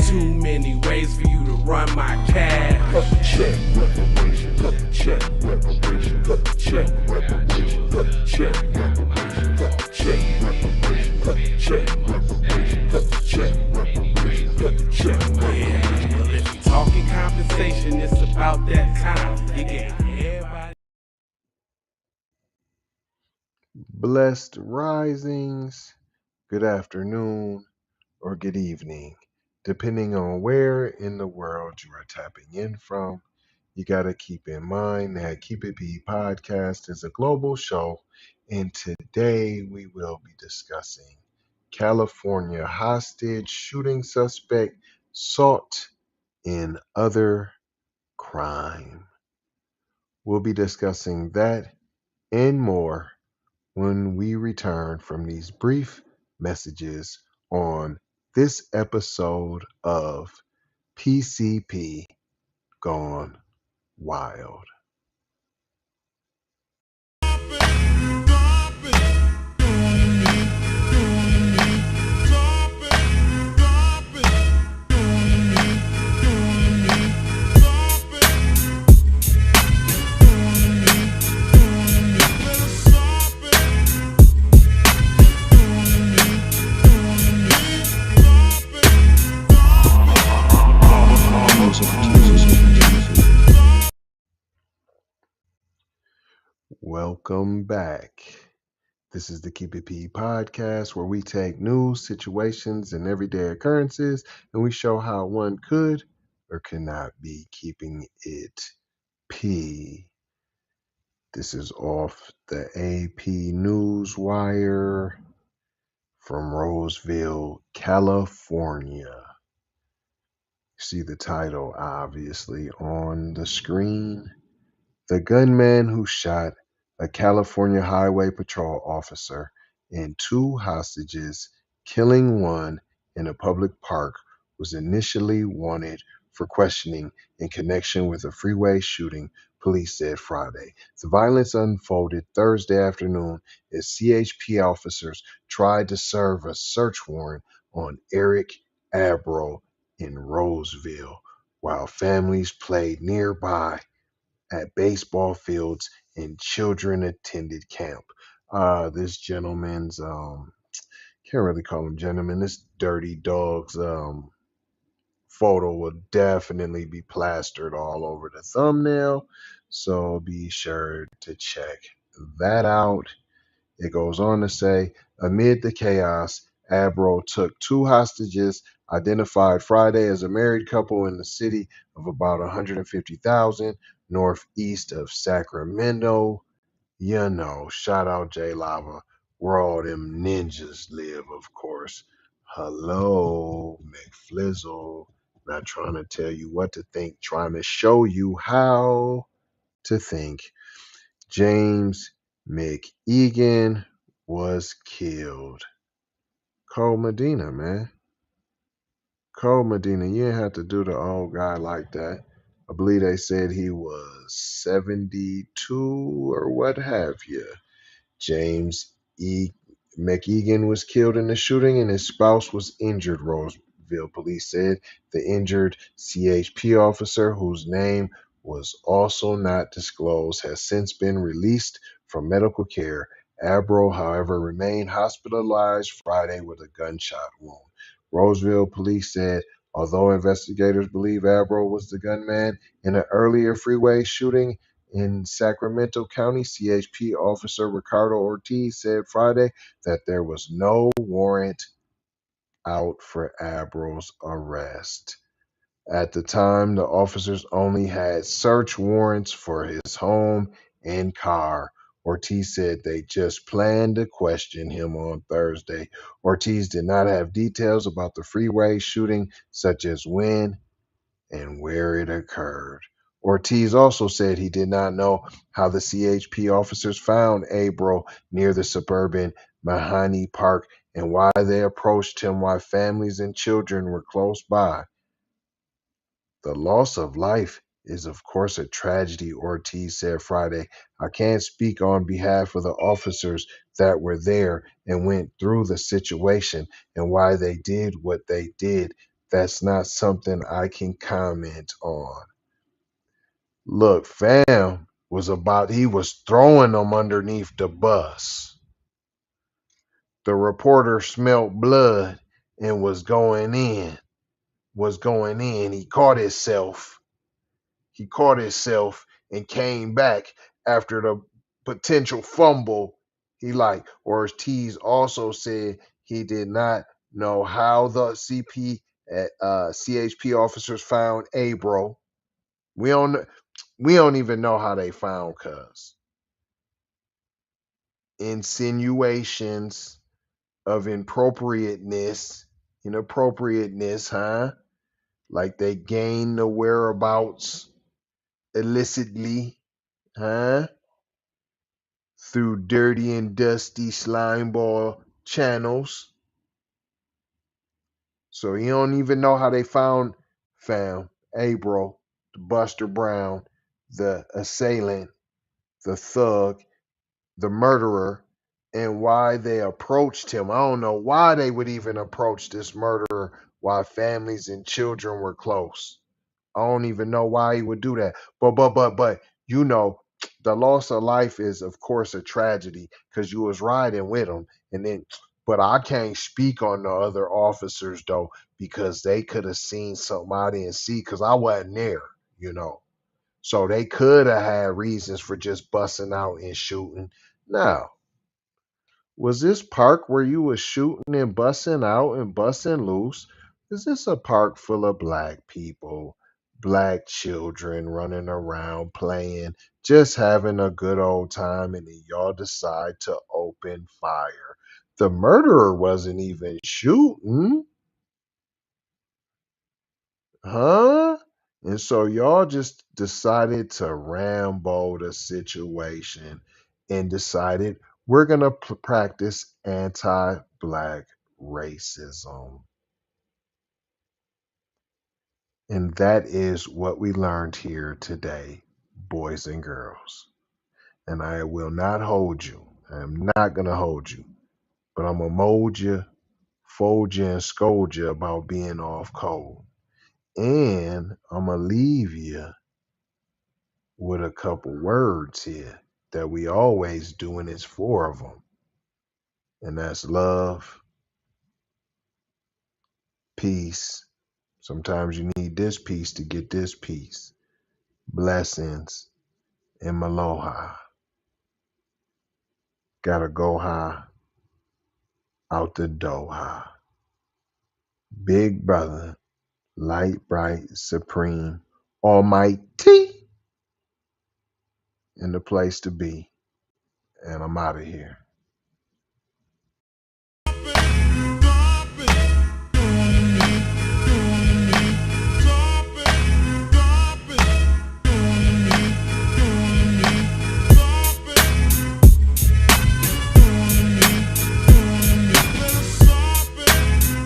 Too many ways for you to run my cash. Check reparation, check reparation, check reparation, check reparation, check reparation, check reparation, check reparation, check reparation. Well, if you talking compensation, it's about that time. You get everybody. Blessed risings, good afternoon, or good evening, depending on where in the world you are tapping in from. You got to keep in mind that Keep It P podcast is a global show, and today we will be discussing California hostage shooting suspect sought in other crime. We'll be discussing that and more when we return from these brief messages on this episode of PCP Gone Wild. Welcome back. This is the Keep It P podcast where we take news, situations, and everyday occurrences and we show how one could or cannot be keeping it P. This is off the AP News Wire from Roseville, California. See the title obviously on the screen. The gunman who shot a California Highway Patrol officer and 2 hostages, killing one in a public park, was initially wanted for questioning in connection with a freeway shooting, police said Friday. The violence unfolded Thursday afternoon as CHP officers tried to serve a search warrant on Eric Abril in Roseville, while families played nearby at baseball fields and children attended camp. This gentleman's can't really call him gentleman. This dirty dog's photo will definitely be plastered all over the thumbnail, so be sure to check that out. It goes on to say, amid the chaos, Abril took 2 hostages, identified Friday as a married couple in the city of about 150,000 northeast of Sacramento. You know, shout out J Lava, where all them ninjas live, of course. Hello, McFlizzle. Not trying to tell you what to think, trying to show you how to think. James MacEgan was killed. Cole Medina, man. Cole Medina, you didn't have to do the old guy like that. I believe they said he was 72 or what have you. James MacEgan was killed in the shooting and his spouse was injured, Roseville police said. The injured CHP officer, whose name was also not disclosed, has since been released from medical care. Abril, however, remained hospitalized Friday with a gunshot wound. Roseville police said, although investigators believe Abril was the gunman in an earlier freeway shooting in Sacramento County, CHP officer Ricardo Ortiz said Friday that there was no warrant out for Abril's arrest. At the time, the officers only had search warrants for his home and car. Ortiz said they just planned to question him on Thursday. Ortiz did not have details about the freeway shooting, such as when and where it occurred. Ortiz also said he did not know how the CHP officers found Abril near the suburban Mahoney Park and why they approached him while families and children were close by. The loss of life is, of course, a tragedy, Ortiz said Friday. I can't speak on behalf of the officers that were there and went through the situation and why they did what they did, That's not something I can comment on. Look, fam he was throwing them underneath the bus. The reporter smelt blood and was going in. He caught himself. And came back after the potential fumble. Or as Tease also said, he did not know how the CHP officers found Abril. We don't even know how they found Cuz. Insinuations of inappropriateness, huh? Like they gained the whereabouts illicitly, huh? Through dirty and dusty slimeball channels. So you don't even know how they found Abril, the Buster Brown, the assailant, the thug, the murderer, and why they approached him. I don't know why they would even approach this murderer while families and children were close. I don't even know why he would do that. But the loss of life is of course a tragedy because you was riding with him. But I can't speak on the other officers though, because they could have seen something I didn't see because I wasn't there. So they could have had reasons for just busting out and shooting. Now, was this park where you was shooting and busting out and busting loose? Is this a park full of black people, black children running around playing, just having a good old time, and then y'all decide to open fire? The murderer wasn't even shooting, huh? And so y'all just decided to Rambo the situation and decided we're going to practice anti black racism. And that is what we learned here today, boys and girls. And I will not hold you. I am not going to hold you. But I'm going to mold you, fold you, and scold you about being off code. And I'm going to leave you with a couple words here that we always do, and it's 4 of them. And that's love, peace. Sometimes you need this piece to get this piece. Blessings and aloha. Gotta go high, out the door high. Big brother, light, bright, supreme, almighty, and the place to be. And I'm out of here.